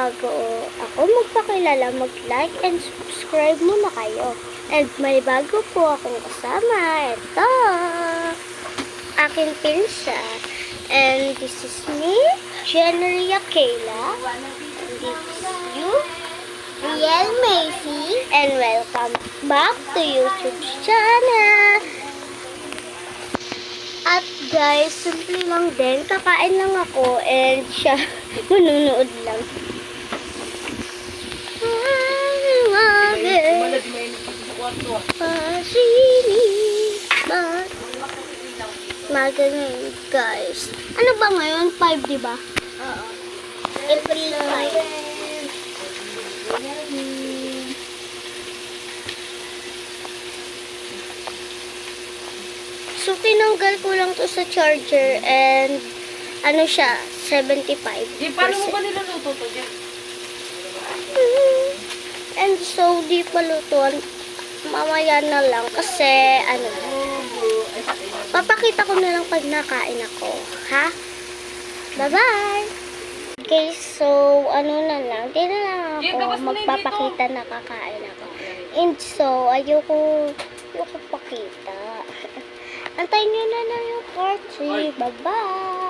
bago ako magpakilala, mag-like and subscribe muna kayo. And may bago po akong kasama. Ito, aking pinsa. And this is me, Generia Kayla. And this is you, Riel Macy. And welcome back to YouTube channel. At guys, simple lang din. Kakain lang ako and siya manunood lang. Maga ngayon guys. Ano ba ngayon? 5 diba? Oo. April 5. So, tinanggal ko lang to sa charger and ano siya, 75%. Paano mo ba niluluto to dyan? And so, di pa lutuan. Mamaya na lang kasi, ano, papakita ko na lang pag nakain ako. Ha? Bye-bye! Okay, so, ano na lang. Di na lang ako magpapakita na kakain ako. And so, ayoko pakita. Antayin nyo na lang yung part 3. Bye-bye!